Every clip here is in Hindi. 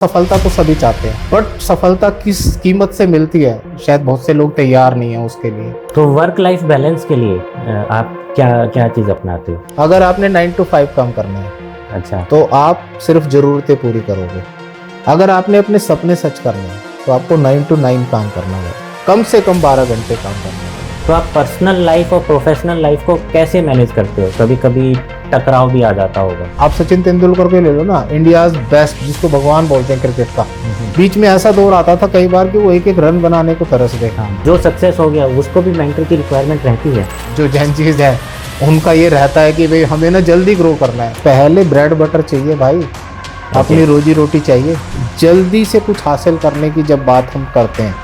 सफलता तो सभी चाहते हैं, बट सफलता किस कीमत से मिलती है शायद बहुत से लोग तैयार नहीं है उसके लिए। तो वर्क लाइफ बैलेंस के लिए आप क्या क्या चीज़ अपनाते हो? अगर आपने 9 to 5 काम करना है अच्छा, तो आप सिर्फ ज़रूरतें पूरी करोगे। अगर आपने अपने सपने सच करने हैं तो आपको 9 to 9 काम करना है, कम से कम 12 घंटे काम करना है। तो आप पर्सनल लाइफ और प्रोफेशनल लाइफ को कैसे मैनेज करते हो? कभी कभी टकराव भी आ जाता होगा। आप सचिन तेंदुलकर को ले लो ना, इंडियाज बेस्ट, जिसको भगवान बोलते हैं क्रिकेट का। बीच में ऐसा दौर आता था कई बार कि वो एक एक रन बनाने को तरस गए। जो सक्सेस हो गया उसको भी मेंटर की रिक्वायरमेंट रहती है। जो जैन चीज़ है उनका ये रहता है कि भाई हमें ना जल्दी ग्रो करना है, पहले ब्रेड बटर चाहिए भाई, अपनी रोजी रोटी चाहिए। जल्दी से कुछ हासिल करने की जब बात हम करते हैं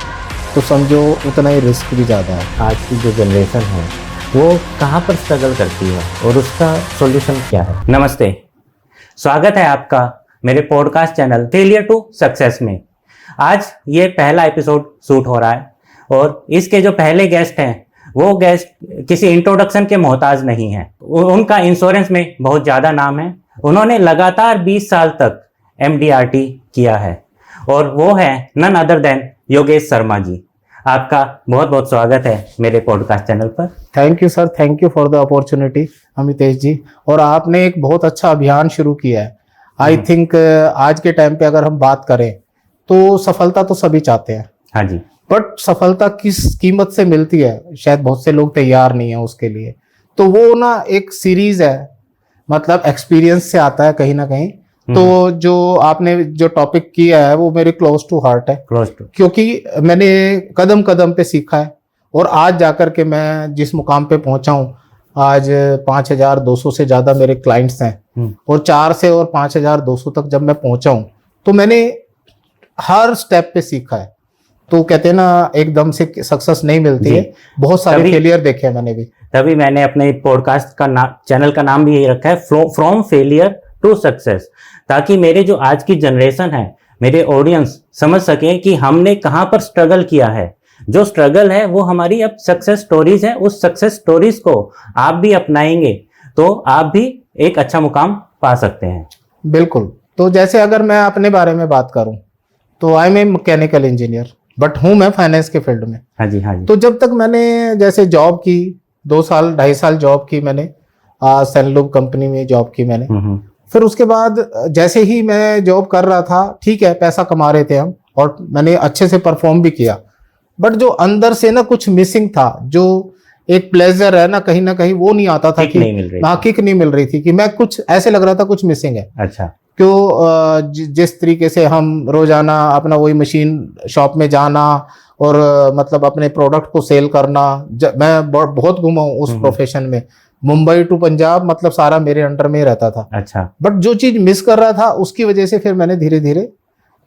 तो समझो उतना ही रिस्क भी ज़्यादा है। आज की जो जनरेशन है वो कहाँ पर स्ट्रगल करती है और उसका सॉल्यूशन क्या है? नमस्ते, स्वागत है आपका मेरे podcast channel failure to success में। आज ये पहला एपिसोड शूट हो रहा है और इसके जो पहले गेस्ट हैं वो गेस्ट किसी इंट्रोडक्शन के मोहताज नहीं हैं। उनका इंश्योरेंस में बहुत ज़्यादा नाम है। उन्होंने लगातार 20 साल तक MDRT किया है और वो है none other than Yogesh Sharma ji. आपका बहुत बहुत स्वागत है मेरे पॉडकास्ट चैनल पर। Thank you sir, thank you for the opportunity Amitesh ji. और आपने एक बहुत अच्छा अभियान शुरू किया है। आई थिंक आज के टाइम पे अगर हम बात करें तो सफलता तो सभी चाहते हैं, हाँ जी, बट सफलता किस कीमत से मिलती है शायद बहुत से लोग तैयार नहीं है उसके लिए। तो वो ना एक सीरीज है, मतलब एक्सपीरियंस से आता है कहीं ना कहीं। तो जो आपने जो टॉपिक किया है वो मेरे क्लोज टू हार्ट है, क्योंकि मैंने कदम कदम पे सीखा है और आज जाकर के मैं जिस मुकाम पे पहुंचा हूँ, आज 5200 से ज़्यादा मेरे क्लाइंट्स हैं और 4 से और 5200 तक जब मैं पहुंचा हूँ तो मैंने हर स्टेप पे सीखा है। तो कहते हैं ना एकदम से सक्सेस नहीं मिलती है, बहुत सारे फेलियर देखे हैं मैंने भी। तभी मैंने अपने पॉडकास्ट का चैनल का नाम भी यही रखा है, फ्रॉम फेलियर टू सक्सेस, ताकि मेरे जो आज की जनरेशन है, मेरे ऑडियंस समझ सके कि हमने कहाँ पर स्ट्रगल किया है। जो स्ट्रगल है वो हमारी अब सक्सेस स्टोरीज है। उस सक्सेस स्टोरीज को आप भी अपनाएंगे तो आप भी एक अच्छा मुकाम पा सकते हैं। बिल्कुल। तो जैसे अगर मैं अपने बारे में बात करूं तो I am a mechanical engineer, but हूं मैं फाइनेंस के फील्ड में। हाँ जी, हाँ जी। तो जब तक मैंने जैसे जॉब की 2 साल 2.5 साल जॉब की मैंने, सैनलूब कंपनी में जॉब की मैंने। फिर उसके बाद जैसे ही मैं जॉब कर रहा था, ठीक है पैसा कमा रहे थे हम और मैंने अच्छे से परफॉर्म भी किया, बट जो अंदर से ना कुछ मिसिंग था, जो एक प्लेजर है ना कहीं वो नहीं आता था, कि किक नहीं मिल रही थी, कि मैं कुछ ऐसे लग रहा था कुछ मिसिंग है। अच्छा, क्यों जिस तरीके से हम रोजाना अपना वही मशीन शॉप में जाना और मतलब अपने प्रोडक्ट को सेल करना, मैं बहुत घूमा हूँ उस प्रोफेशन में, मुंबई टू पंजाब, मतलब सारा मेरे अंडर में ही रहता था। अच्छा, बट जो चीज मिस कर रहा था उसकी वजह से फिर मैंने धीरे धीरे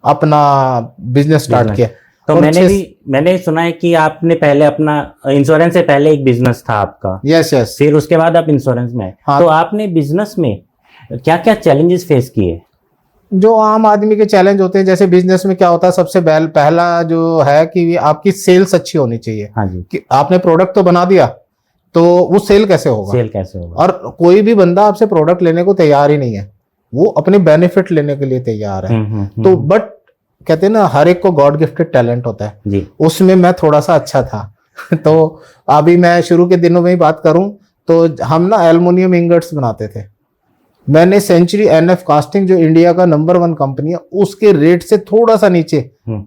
अपना बिजनेस स्टार्ट किया। तो मैंने सुना है कि आपने पहले अपना इंश्योरेंस से पहले एक बिजनेस था आपका। Yes yes. फिर उसके बाद आप इंश्योरेंस में। हाँ। तो आपने बिजनेस में क्या क्या चैलेंजेस फेस किए? जो आम आदमी के चैलेंज होते हैं, जैसे बिजनेस में क्या होता है, सबसे पहला जो है कि आपकी सेल्स अच्छी होनी चाहिए। हाँ जी। कि आपने प्रोडक्ट तो बना दिया तो वो सेल कैसे होगा? और कोई भी बंदा आपसे प्रोडक्ट लेने को तैयार ही नहीं है, वो अपने बेनिफिट लेने के लिए तैयार है। तो बट कहते हैं ना हर एक को गॉड गिफ्टेड टैलेंट होता है जी। उसमें मैं थोड़ा सा अच्छा था। तो अभी मैं शुरू के दिनों में ही बात करूं तो हम ना एल्युमिनियम इंगट्स बनाते थे। मैंने सेंचुरी NF कास्टिंग, जो इंडिया का नंबर 1 कंपनी है, उसके रेट से थोड़ा सा नीचे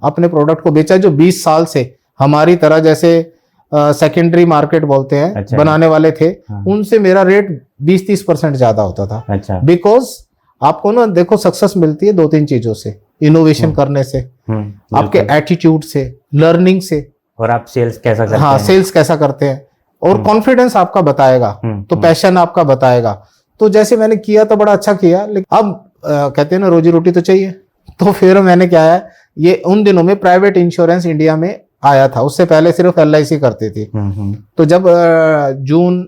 अपने प्रोडक्ट को बेचा, जो 20 साल से हमारी तरह जैसे सेकेंडरी मार्केट बोलते हैं, अच्छा, बनाने वाले थे। हाँ। उनसे मेरा रेट 20-30% ज्यादा होता था। अच्छा। बिकॉज आपको ना देखो सक्सेस मिलती है 2-3 चीजों से, इनोवेशन करने से, आपके एटीट्यूड से, लर्निंग से, और आप सेल्स कैसा करते हैं। हाँ, सेल्स कैसा करते हैं, और कॉन्फिडेंस आपका बताएगा, तो पैशन आपका बताएगा। तो जैसे मैंने किया तो बड़ा अच्छा किया, लेकिन अब कहते हैं ना रोजी रोटी तो चाहिए। तो फिर मैंने क्या है, ये उन दिनों में प्राइवेट इंश्योरेंस इंडिया में आया था, उससे पहले सिर्फ LIC करती थी। तो जब जून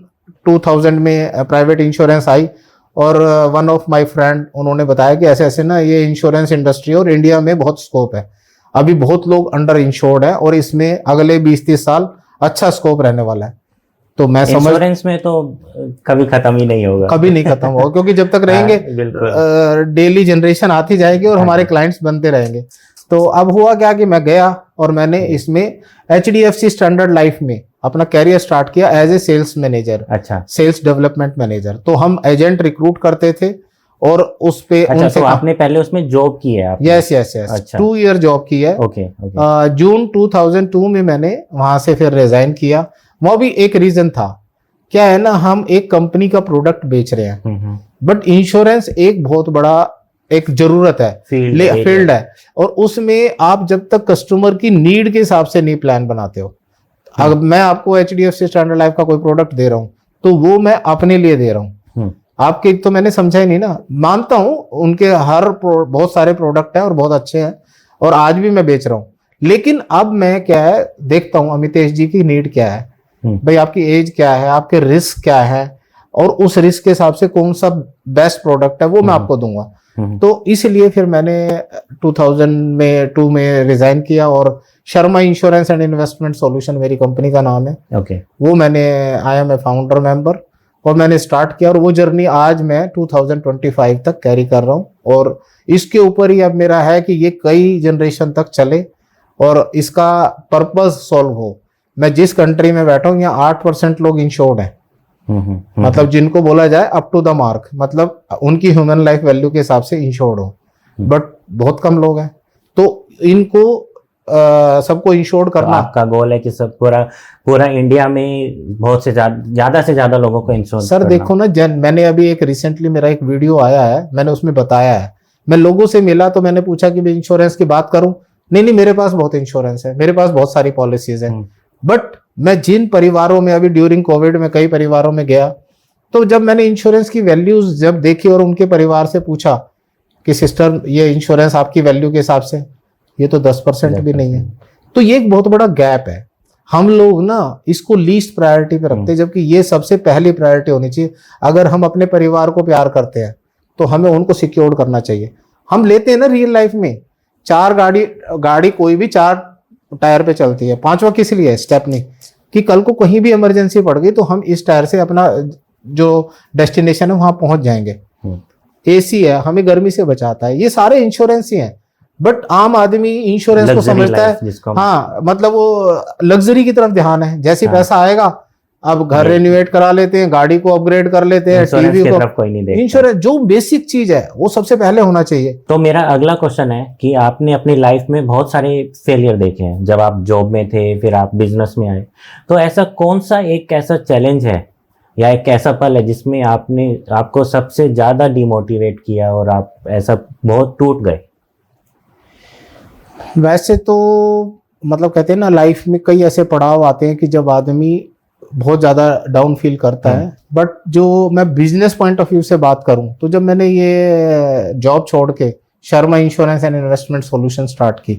2000 में प्राइवेट इंश्योरेंस आई और वन ऑफ माय फ्रेंड उन्होंने बताया कि ऐसे ऐसे ना ये इंश्योरेंस इंडस्ट्री और इंडिया में बहुत स्कोप है, अभी बहुत लोग अंडर इंश्योर्ड है और इसमें अगले 20-30 साल अच्छा स्कोप रहने वाला है। तो मैं समझ, इंश्योरेंस में तो कभी खत्म ही नहीं होगा, कभी नहीं खत्म होगा, क्योंकि जब तक रहेंगे डेली जनरेशन आती जाएगी और हमारे क्लाइंट्स बनते रहेंगे। तो अब हुआ क्या कि मैं गया और मैंने इसमें HDFC स्टैंडर्ड लाइफ में अपना कैरियर स्टार्ट किया एज ए सेल्स मैनेजर। अच्छा, सेल्स डेवलपमेंट मैनेजर। तो हम एजेंट रिक्रूट करते थे और उस पे अच्छा, उनसे तो आपने पहले उसमें जॉब की है आपने? यस यस यस, अच्छा, 2 ईयर जॉब की है। ओके, जून 2002 में मैंने वहां से फिर रिजाइन किया। वो भी एक रीजन था, क्या है ना, हम एक कंपनी का प्रोडक्ट बेच रहे हैं, बट इंश्योरेंस एक बहुत बड़ा एक जरूरत है, फील्ड है, और उसमें आप जब तक कस्टमर की नीड के हिसाब से नहीं प्लान बनाते हो। अगर मैं आपको HDFC स्टैंडर्ड लाइफ का कोई प्रोडक्ट दे रहा हूं तो वो मैं अपने लिए दे रहा हूं, आपके तो मैंने समझा ही नहीं ना। मानता हूं उनके बहुत सारे प्रोडक्ट हैं और बहुत अच्छे हैं और आज भी मैं बेच रहा हूं, लेकिन अब मैं क्या है देखता हूं अमितेश जी की नीड क्या है, भाई आपकी एज क्या है, आपके रिस्क क्या है, और उस रिस्क के हिसाब से कौन सा बेस्ट प्रोडक्ट है वो मैं आपको दूंगा। तो इसलिए फिर मैंने 2002 में रिजाइन किया और Sharma insurance and investment solution मेरी कंपनी का नाम है। ओके, वो मैंने I am a founder member और मैंने स्टार्ट किया और वो जर्नी आज मैं 2025 तक कैरी कर रहा हूँ और इसके ऊपर ही अब मेरा है कि ये कई जनरेशन तक चले और इसका पर्पस सॉल्व हो। मैं जिस कंट्री में बैठा हूँ यहाँ 8% लोग इंश्योर्ड हैं, मतलब जिनको बोला जाए अप टू द मार्क, मतलब उनकी ह्यूमन लाइफ वैल्यू के हिसाब से इंश्योर्ड हो, बट बहुत कम लोग हैं। तो इनको सबको इंश्योर्ड करना, तो आपका गोल है कि सब पूरा इंडिया में बहुत से ज्यादा लोगों को इंश्योर सर करना। देखो ना, मैंने अभी एक रिसेंटली मेरा एक वीडियो आया है, मैंने उसमें बताया है, मैं लोगों से मिला तो मैंने पूछा कि मैं इंश्योरेंस की बात करूं, नहीं मेरे पास बहुत इंश्योरेंस है, मेरे पास बहुत सारी पॉलिसीज है, बट मैं जिन परिवारों में अभी ड्यूरिंग कोविड में कई परिवारों में गया तो जब मैंने इंश्योरेंस की वैल्यूज जब देखी और उनके परिवार से पूछा कि सिस्टर ये इंश्योरेंस आपकी वैल्यू के हिसाब से ये तो 10% भी नहीं है, तो ये एक बहुत बड़ा गैप है। हम लोग ना इसको लीस्ट प्रायोरिटी पे रखते हैं, जबकि ये सबसे पहली प्रायोरिटी होनी चाहिए। अगर हम अपने परिवार को प्यार करते हैं तो हमें उनको सिक्योर करना चाहिए। हम लेते हैं ना रियल लाइफ में 4 गाड़ी कोई भी 4 टायर पे चलती है, 5वां किस लिए है, स्टेपनी, कि कल को कहीं भी इमरजेंसी पड़ गई तो हम इस टायर से अपना जो डेस्टिनेशन है वहां पहुंच जाएंगे। AC है, हमें गर्मी से बचाता है, ये सारे इंश्योरेंस ही हैं, बट आम आदमी इंश्योरेंस को समझता है हाँ, मतलब वो लग्जरी की तरफ ध्यान है, जैसे पैसा आएगा अब घर रेनोवेट करा लेते हैं, गाड़ी को अपग्रेड कर लेते हैं, टीवी को, कोई नहीं देखता। इंश्योरेंस जो बेसिक चीज है वो सबसे पहले होना चाहिए। तो मेरा अगला क्वेश्चन है कि आपने अपनी लाइफ में बहुत सारे फेलियर देखे हैं, जब आप जॉब में थे फिर आप बिजनेस में आए, तो ऐसा कौन सा एक ऐसा चैलेंज है या एक ऐसा पल है जिसमें आपको सबसे ज्यादा डिमोटिवेट किया और आप ऐसा बहुत टूट गए? वैसे तो मतलब कहते हैं ना, लाइफ में कई ऐसे पड़ाव आते हैं कि जब आदमी बहुत ज़्यादा डाउन फील करता है, बट जो मैं बिजनेस पॉइंट ऑफ व्यू से बात करूं तो जब मैंने ये जॉब छोड़ के Sharma insurance and investment solution start की,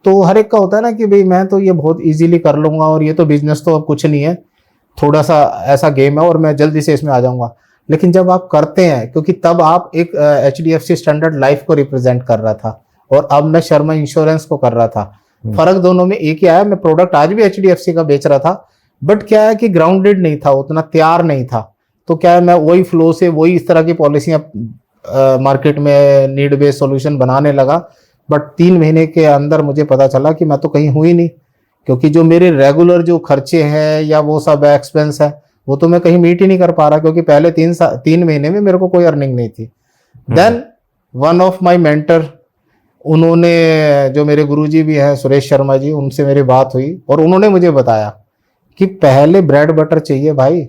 तो हर एक का होता है ना कि भाई मैं तो ये बहुत इजीली कर लूंगा और ये तो बिजनेस तो अब कुछ नहीं है, थोड़ा सा ऐसा गेम है और मैं जल्दी से इसमें आ जाऊंगा। लेकिन जब आप करते हैं, क्योंकि तब आप एक HDFC स्टैंडर्ड लाइफ को रिप्रेजेंट कर रहा था और अब मैं शर्मा इंश्योरेंस को कर रहा था, फर्क दोनों में एक ही आया, मैं प्रोडक्ट आज भी HDFC का बेच रहा था, बट क्या है कि ग्राउंडेड नहीं था, उतना तैयार नहीं था। तो क्या है, मैं वही फ्लो से वही इस तरह की पॉलिसियां मार्केट में नीड बेस्ड सॉल्यूशन बनाने लगा, बट 3 महीने के अंदर मुझे पता चला कि मैं तो कहीं हुई नहीं, क्योंकि जो मेरे रेगुलर जो खर्चे हैं या वो सब एक्सपेंस है वो तो मैं कहीं मीट ही नहीं कर पा रहा, क्योंकि पहले 3 महीने में मेरे को कोई अर्निंग नहीं थी। Then one of my mentor, उन्होंने, जो मेरे गुरुजी भी हैं सुरेश शर्मा जी, उनसे मेरी बात हुई और उन्होंने मुझे बताया कि पहले ब्रेड बटर चाहिए भाई,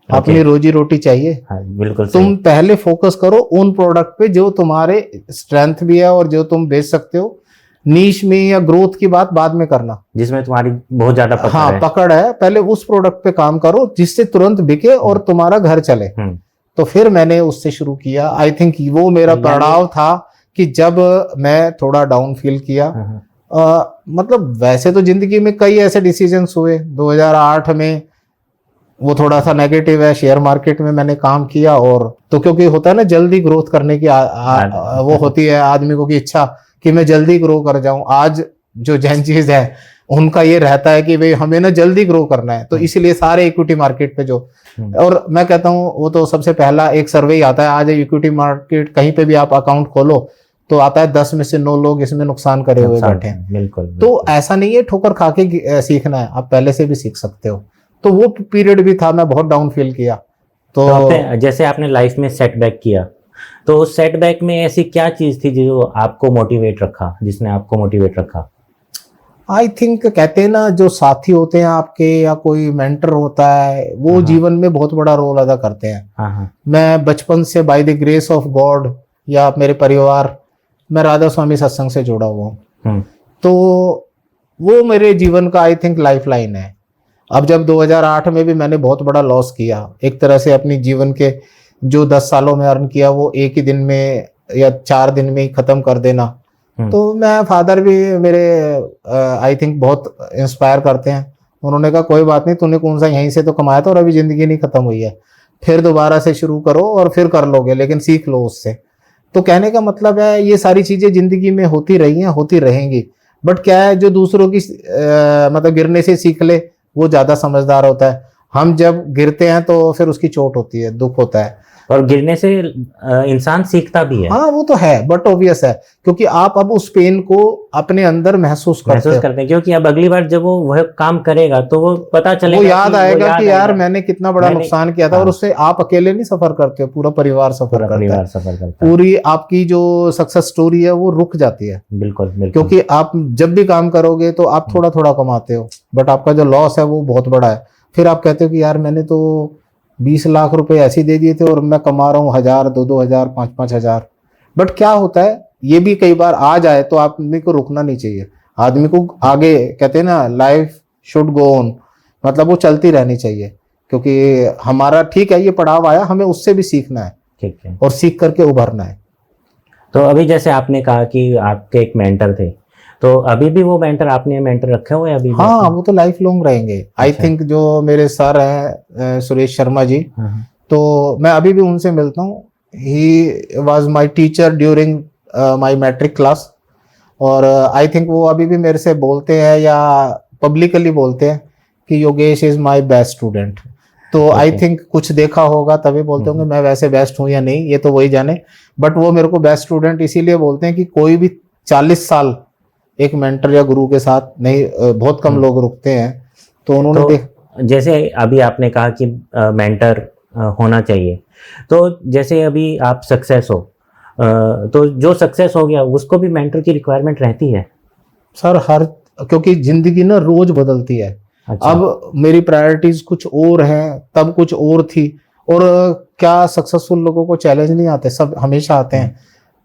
अपनी रोजी रोटी चाहिए। बिल्कुल तुम पहले फोकस करो उन प्रोडक्ट पे जो तुम्हारे स्ट्रेंथ भी है और जो तुम बेच सकते हो। नीश में या ग्रोथ की बात बाद में करना, जिसमें तुम्हारी बहुत ज्यादा पकड़ है, पहले उस प्रोडक्ट पे काम करो जिससे तुरंत बिके और तुम्हारा घर चले। तो फिर मैंने उससे शुरू किया। आई थिंक वो मेरा पड़ाव था कि जब मैं थोड़ा डाउन फील किया, मतलब वैसे तो जिंदगी में कई ऐसे डिसीजंस हुए। 2008 में वो थोड़ा सा नेगेटिव है, शेयर मार्केट में मैंने काम किया, और तो क्योंकि होता है ना जल्दी ग्रोथ करने की वो होती है आदमी को की इच्छा कि मैं जल्दी ग्रो कर जाऊं। आज जो जेन चीज है उनका ये रहता है कि भाई हमें ना जल्दी ग्रो करना है, तो इसलिए सारे इक्विटी मार्केट पे जो, और मैं कहता हूँ वो तो सबसे पहला एक सर्वे ही आता है, आज इक्विटी मार्केट कहीं पे भी आप अकाउंट खोलो तो आता है 10 में से 9 लोग इसमें नुकसान करे हुए बैठे हैं। बिल्कुल। तो ऐसा नहीं है ठोकर खा के सीखना है, आप पहले से भी सीख सकते हो। तो वो पीरियड भी था, मैं बहुत डाउन फील किया। तो जैसे आपने लाइफ में सेटबैक किया, तो उस सेटबैक में ऐसी क्या चीज थी जो आपको मोटिवेट रखा, जिसने आपको मोटिवेट रखा? आई थिंक कहते हैं ना, जो साथी होते हैं आपके या कोई मेंटर होता है, वो जीवन में बहुत बड़ा रोल अदा करते हैं। मैं बचपन से by the grace of God या मेरे परिवार, मैं राधा स्वामी सत्संग से जुड़ा हुआ हूँ, तो वो मेरे जीवन का आई थिंक लाइफ लाइन है। अब जब 2008 में भी मैंने बहुत बड़ा लॉस किया, एक तरह से अपनी जीवन के जो 10 सालों में अर्न किया वो एक ही दिन में या 4 दिन में ही खत्म कर देना, तो मैं फादर भी मेरे आई थिंक बहुत इंस्पायर करते हैं। उन्होंने कहा कोई बात नहीं, तूने कौन सा यहीं से तो कमाया था और अभी जिंदगी नहीं खत्म हुई है, फिर दोबारा से शुरू करो और फिर कर लोगे, लेकिन सीख लो उससे। तो कहने का मतलब है ये सारी चीजें जिंदगी में होती रही हैं, होती रहेंगी, बट क्या है, जो दूसरों की मतलब गिरने से सीख ले वो ज्यादा समझदार होता है। हम जब गिरते हैं तो फिर उसकी चोट होती है, दुख होता है, और गिरने से इंसान सीखता भी है। हाँ वो तो है, बट ऑब्वियस है, क्योंकि आप अब उस पेन को अपने अंदर महसूस करते हैं, क्योंकि अब अगली बार जब वो वह काम करेगा तो वो पता चलेगा, वो याद आएगा कि यार मैंने कितना बड़ा नुकसान किया था। और उससे आप अकेले नहीं सफर करते हो, पूरा परिवार सफर करता है, पूरी आपकी जो सक्सेस स्टोरी है वो रुक जाती है। बिल्कुल, क्योंकि आप जब भी काम करोगे तो आप थोड़ा थोड़ा कमाते हो, बट आपका जो लॉस है वो बहुत बड़ा है। फिर आप कहते हो कि यार मैंने तो 20 लाख रुपए ऐसे दे दिए थे और मैं कमा रहा हूँ 1000, 2-2 हजार, 5-5 हजार। बट क्या होता है, ये भी कई बार आ जाए तो आदमी को रुकना नहीं चाहिए, आदमी को आगे, कहते हैं ना लाइफ शुड गो ऑन, मतलब वो चलती रहनी चाहिए। क्योंकि हमारा ठीक है ये पड़ाव आया, हमें उससे भी सीखना है, ठीक है, और सीख करके उभरना है। तो अभी जैसे आपने कहा कि आपके एक मेंटर थे, तो अभी भी वो मेंटर, आपने मेंटर रखे हुए अभी? हाँ वो तो लाइफ लॉन्ग रहेंगे। आई थिंक जो मेरे सर हैं सुरेश शर्मा जी, तो मैं अभी भी उनसे मिलता हूँ। He was my teacher during my matric class, और आई थिंक वो अभी भी मेरे से बोलते हैं या पब्लिकली बोलते हैं कि Yogesh is my best student. तो आई थिंक कुछ देखा होगा तभी बोलते होंगे, मैं वैसे बेस्ट हूँ या नहीं ये तो वही जाने, बट वो मेरे को बेस्ट स्टूडेंट इसीलिए बोलते हैं कि कोई भी 40 साल एक मेंटर या गुरु के साथ नहीं, बहुत कम लोग रुकते हैं। तो उन्होंने जैसे अभी आपने कहा कि मेंटर होना चाहिए, तो जैसे अभी आप सक्सेस हो, तो जो सक्सेस हो गया उसको भी मेंटर की रिक्वायरमेंट रहती है? सर क्योंकि जिंदगी ना रोज बदलती है। अच्छा। अब मेरी प्रायोरिटीज कुछ और हैं, तब कुछ और थी, और क्या सक्सेसफुल लोगों को चैलेंज नहीं आते, सब हमेशा आते हैं।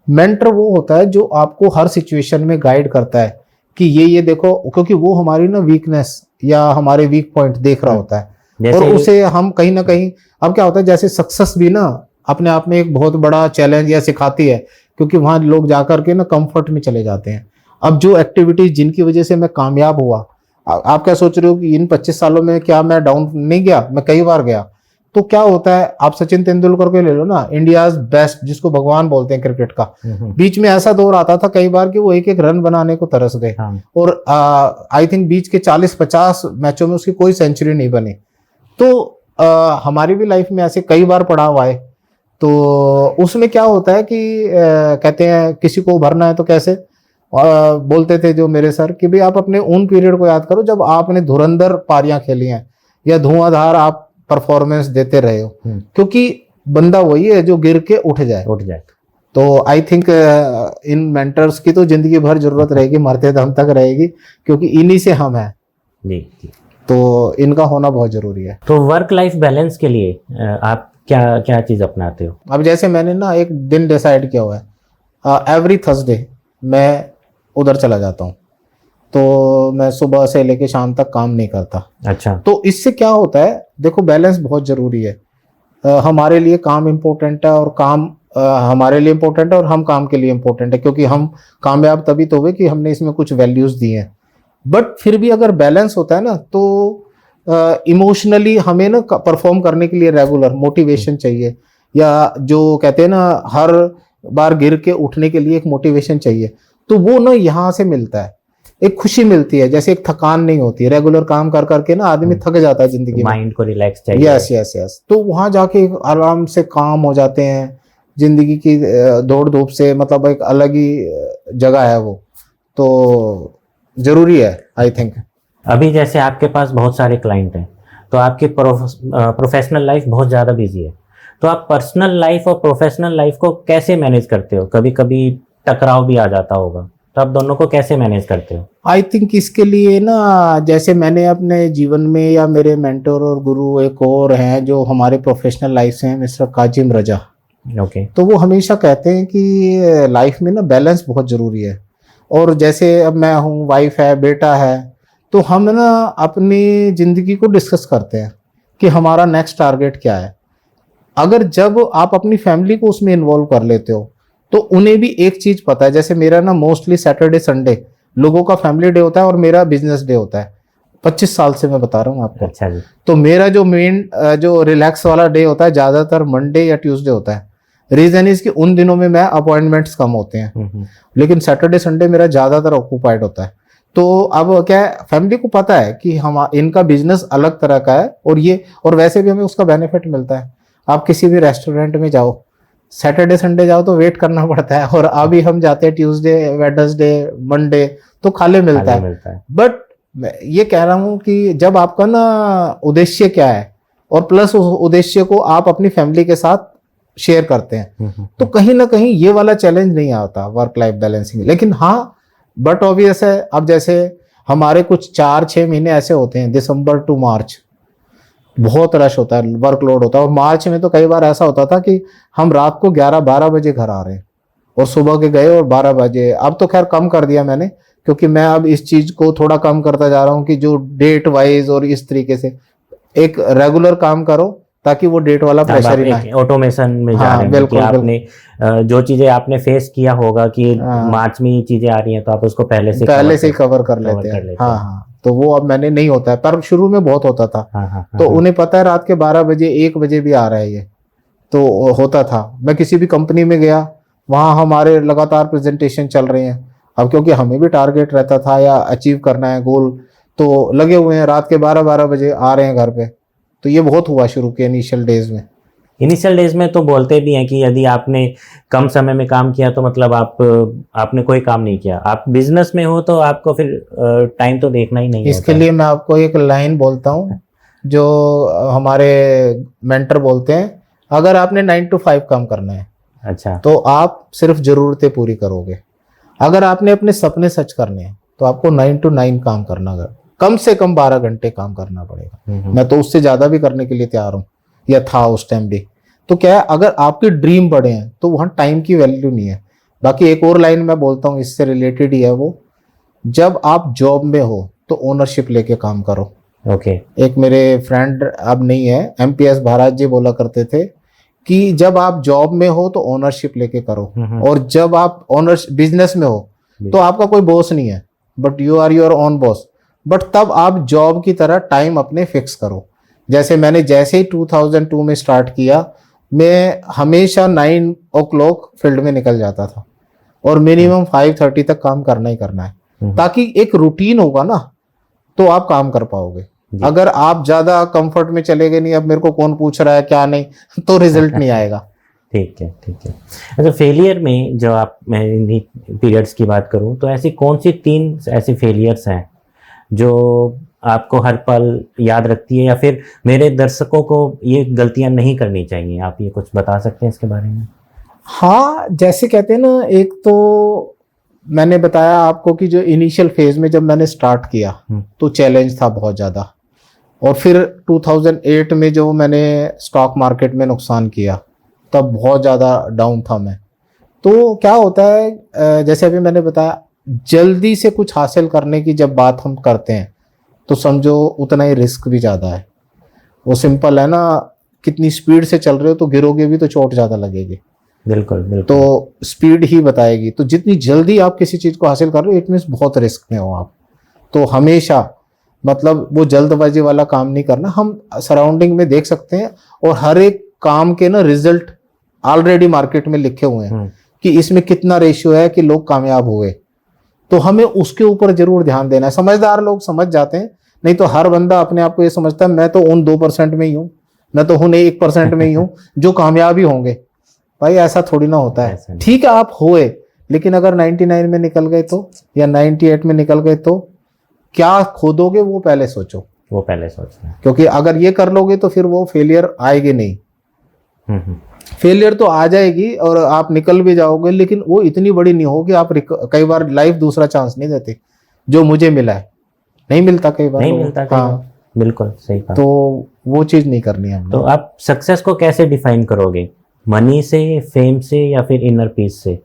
मेंटर वो होता है जो आपको हर सिचुएशन में गाइड करता है कि ये देखो, क्योंकि वो हमारी ना वीकनेस या हमारे वीक पॉइंट देख रहा होता है, और उसे हम कहीं ना कहीं, अब क्या होता है जैसे सक्सेस भी ना अपने आप में एक बहुत बड़ा चैलेंज या सिखाती है, क्योंकि वहां लोग जाकर के ना कंफर्ट में चले जाते हैं। अब जो एक्टिविटीज जिनकी वजह से मैं कामयाब हुआ, आप क्या सोच रहे हो कि इन 25 सालों में क्या मैं डाउन नहीं गया, मैं कई बार गया। तो क्या होता है, आप सचिन तेंदुलकर को ले लो ना, इंडियाज बेस्ट जिसको भगवान बोलते हैं क्रिकेट का, बीच में ऐसा दौर आता था कई बार कि वो एक एक रन बनाने को तरस गए, और आई थिंक बीच के 40-50 मैचों में उसकी कोई सेंचुरी नहीं बनी। तो हमारी भी लाइफ में ऐसे कई बार पड़ाव आए। तो उसमें क्या होता है कि कहते हैं किसी को उभरना है तो कैसे, बोलते थे जो मेरे सर कि भाई आप अपने उन पीरियड को याद करो जब आपने धुरंधर पारियां खेली हैं या धुआंधार आप परफॉर्मेंस देते रहे हो, क्योंकि बंदा वही है जो गिर के उठ जाए। तो आई थिंक इन मेंटर्स की तो जिंदगी भर जरूरत रहेगी, मरते दम तक रहेगी, क्योंकि इन्हीं से हम हैं जी। तो इनका होना बहुत जरूरी है। तो वर्क लाइफ बैलेंस के लिए आप क्या क्या चीज अपनाते हो? अब जैसे मैंने ना एक दिन डिसाइड किया हुआ है, एवरी थर्सडे मैं उधर चला जाता हूँ, तो मैं सुबह से लेके शाम तक काम नहीं करता। अच्छा। तो इससे क्या होता है, देखो बैलेंस बहुत जरूरी है। हमारे लिए काम इम्पोर्टेंट है, और काम हमारे लिए इम्पोर्टेंट है, और हम काम के लिए इम्पोर्टेंट है, क्योंकि हम कामयाब तभी तो हुए कि हमने इसमें कुछ वैल्यूज दी हैं। बट फिर भी अगर बैलेंस होता है ना, तो इमोशनली हमें ना परफॉर्म करने के लिए रेगुलर मोटिवेशन चाहिए, या जो कहते हैं ना हर बार गिर के उठने के लिए एक मोटिवेशन चाहिए। तो वो ना यहाँ से मिलता है एक खुशी मिलती है, जैसे एक थकान नहीं होती। रेगुलर काम कर करके ना आदमी थक जाता है जिंदगी में, माइंड को रिलैक्स चाहिए। Yes yes yes. तो वहां जाके आराम से काम हो जाते हैं, जिंदगी की दौड़ धूप से मतलब एक अलग ही जगह है वो, तो जरूरी है आई थिंक। अभी जैसे आपके पास बहुत सारे क्लाइंट हैं, तो आपकी प्रोफेशनल लाइफ बहुत ज़्यादा बिजी है, तो आप पर्सनल लाइफ और प्रोफेशनल लाइफ को कैसे मैनेज करते हो? कभी कभी टकराव भी आ जाता होगा, तो आप दोनों को कैसे मैनेज करते हो? आई थिंक इसके लिए ना, जैसे मैंने अपने जीवन में, या मेरे मेंटर और गुरु एक और हैं जो हमारे प्रोफेशनल लाइफ से हैं, मिस्टर काजिम रजा। ओके। तो वो हमेशा कहते हैं कि लाइफ में ना बैलेंस बहुत ज़रूरी है। और जैसे अब मैं हूँ, वाइफ है, बेटा है, तो हम ना अपनी ज़िंदगी को डिस्कस करते हैं कि हमारा नेक्स्ट टारगेट क्या है। अगर जब आप अपनी फैमिली को उसमें इन्वॉल्व कर लेते हो तो उन्हें भी एक चीज़ पता है, जैसे मेरा ना मोस्टली सैटरडे संडे लोगों का फैमिली डे होता है और मेरा बिजनेस डे होता है। 25 साल से मैं बता रहा हूँ आपको। अच्छा जी। तो मेरा जो मेन जो रिलैक्स वाला डे होता है ज़्यादातर मंडे या ट्यूसडे होता है। रीजन इज कि उन दिनों में मैं अपॉइंटमेंट्स कम होते हैं, लेकिन सैटरडे संडे मेरा ज़्यादातर ऑक्यूपाइड होता है। तो अब क्या है, फैमिली को पता है कि हम इनका बिजनेस अलग तरह का है, और वैसे भी हमें उसका बेनिफिट मिलता है। आप किसी भी रेस्टोरेंट में जाओ, सैटरडे संडे जाओ तो वेट करना पड़ता है, और अभी हम जाते हैं ट्यूसडे, वेडनेसडे, मंडे तो खाली मिलता है। बट मैं ये कह रहा हूँ कि जब आपका ना उद्देश्य क्या है, और प्लस उस उद्देश्य को आप अपनी फैमिली के साथ शेयर करते हैं, तो कहीं ना कहीं ये वाला चैलेंज नहीं आता वर्क लाइफ बैलेंसिंग। लेकिन हाँ, बट ऑब्वियस है, अब जैसे हमारे कुछ 4-6 महीने ऐसे होते हैं, दिसंबर टू मार्च बहुत रश होता है, वर्कलोड होता है। और मार्च में तो कई बार ऐसा होता था कि हम रात को 11-12 बजे घर आ रहे हैं और सुबह के गए और 12 बजे। अब तो खैर कम कर दिया मैंने, क्योंकि मैं अब इस चीज को थोड़ा कम करता जा रहा हूँ कि जो डेट वाइज और इस तरीके से एक रेगुलर काम करो, ताकि वो डेट वाला प्रेशर ही ना है। ऑटोमेशन में जा रहे हैं कि आपने जो चीजें आपने फेस किया होगा कि मार्च में ये चीजें आ रही हैं, तो आप उसको पहले से कवर कर लेते हैं। हाँ, तो वो अब मैंने नहीं होता है, पर शुरू में बहुत होता था। तो उन्हें पता है रात के 12 बजे 1 बजे भी आ रहा है ये, तो होता था। मैं किसी भी कंपनी में गया, वहाँ हमारे लगातार प्रेजेंटेशन चल रहे हैं। अब क्योंकि हमें भी टारगेट रहता था या अचीव करना है गोल, तो लगे हुए हैं, रात के 12-12 बजे आ रहे हैं घर पे। तो ये बहुत हुआ शुरू के इनिशियल डेज में। इनिशियल डेज में तो बोलते भी हैं कि यदि आपने कम समय में काम किया तो मतलब आपने कोई काम नहीं किया। आप बिजनेस में हो तो आपको फिर टाइम तो देखना ही नहीं है। इसके लिए मैं आपको एक लाइन बोलता हूँ जो हमारे मेंटर बोलते हैं, अगर आपने 9 to 5 काम करना है, अच्छा, तो आप सिर्फ जरूरतें पूरी करोगे। अगर आपने अपने सपने सच करने हैं तो आपको 9 to 9 काम करना, कम से कम 12 घंटे काम करना पड़ेगा। मैं तो उससे ज्यादा भी करने के लिए तैयार हूँ, या था उस टाइम भी। तो क्या है, अगर आपके ड्रीम बड़े हैं तो वहाँ टाइम की वैल्यू नहीं है। बाकी एक और लाइन मैं बोलता हूँ, इससे रिलेटेड ही है वो, जब आप जॉब में हो तो ओनरशिप लेके काम करो। ओके। एक मेरे फ्रेंड अब नहीं है, MPS भारत जी बोला करते थे कि जब आप जॉब में हो तो ओनरशिप लेके करो, और जब आप बिजनेस में हो तो आपका कोई बॉस नहीं है, but you are your own boss. But तब आप जॉब की तरह टाइम अपने फिक्स करो। जैसे मैंने जैसे ही 2002 में स्टार्ट किया, मैं हमेशा 9 o'clock फील्ड में निकल जाता था, और मिनिमम 5:30 तक काम करना ही करना है, ताकि एक रूटीन होगा ना तो आप काम कर पाओगे। अगर आप ज्यादा कंफर्ट में चले गए, नहीं अब मेरे को कौन पूछ रहा है क्या नहीं, तो रिजल्ट नहीं आएगा। ठीक है, ठीक है। अच्छा, फेलियर में जो मैं इन्हीं पीरियड्स की बात करूं, तो ऐसी कौन सी 3 ऐसी फेलियर्स हैं जो आपको हर पल याद रखती है, या फिर मेरे दर्शकों को ये गलतियां नहीं करनी चाहिए? आप ये कुछ बता सकते हैं इसके बारे में? हाँ, जैसे कहते हैं ना, एक तो मैंने बताया आपको कि जो इनिशियल फेज में जब मैंने स्टार्ट किया तो चैलेंज था बहुत ज़्यादा, और फिर 2008 में जो मैंने स्टॉक मार्केट में नुकसान किया तब बहुत ज़्यादा डाउन था मैं। तो क्या होता है, जैसे अभी मैंने बताया, जल्दी से कुछ हासिल करने की जब बात हम करते हैं तो समझो उतना ही रिस्क भी ज़्यादा है। वो सिंपल है ना, कितनी स्पीड से चल रहे हो तो गिरोगे भी तो चोट ज़्यादा लगेगी। बिल्कुल, बिल्कुल। तो स्पीड ही बताएगी। तो जितनी जल्दी आप किसी चीज़ को हासिल कर रहे हो, इट मीन्स बहुत रिस्क में हो आप। तो हमेशा मतलब वो जल्दबाजी वाला काम नहीं करना। हम सराउंडिंग में देख सकते हैं, और हर एक काम के ना रिजल्ट ऑलरेडी मार्केट में लिखे हुए हैं कि इसमें कितना रेशियो है कि लोग कामयाब हुए। तो हमें उसके ऊपर जरूर ध्यान देना है। समझदार लोग समझ जाते हैं, नहीं तो हर बंदा अपने आप को ये समझता है मैं तो उन 2% में ही हूँ, मैं तो हूँ 1% में ही हूँ जो कामयाब ही होंगे। भाई ऐसा थोड़ी ना होता है। ठीक है आप हुए, लेकिन अगर 99 में निकल गए तो, या 98 में निकल गए तो क्या खोदोगे वो पहले सोचो, वो पहले सोचना। क्योंकि अगर ये कर लोगे तो फिर वो फेलियर आएगी नहीं। फेलियर तो आ जाएगी और आप निकल भी जाओगे, लेकिन वो इतनी बड़ी नहीं होगी। आप कई बार लाइफ दूसरा चांस नहीं देती, जो मुझे मिला है नहीं मिलता कई बार, नहीं मिलता कई बार। बिल्कुल सही कहा। तो वो चीज नहीं करनी है। तो आप सक्सेस को कैसे डिफाइन करोगे, मनी से, फेम से, या फिर इनर पीस से?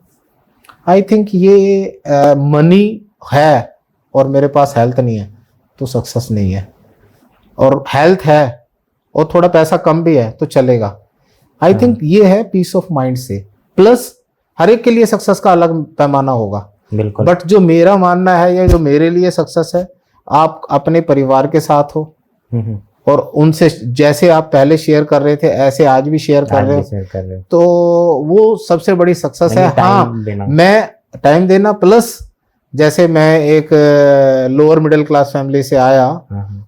आई थिंक ये मनी है और मेरे पास हेल्थ नहीं है तो सक्सेस नहीं है, और हेल्थ है और थोड़ा पैसा कम भी है तो चलेगा। आई थिंक ये है पीस ऑफ माइंड से, प्लस हर एक के लिए सक्सेस का अलग पैमाना होगा। बिल्कुल। बट जो मेरा मानना है या जो मेरे लिए सक्सेस है, आप अपने परिवार के साथ हो और उनसे जैसे आप पहले शेयर कर रहे थे ऐसे आज भी शेयर कर रहे हो, तो वो सबसे बड़ी सक्सेस है। हाँ, मैं टाइम देना, प्लस जैसे मैं एक लोअर मिडिल क्लास फैमिली से आया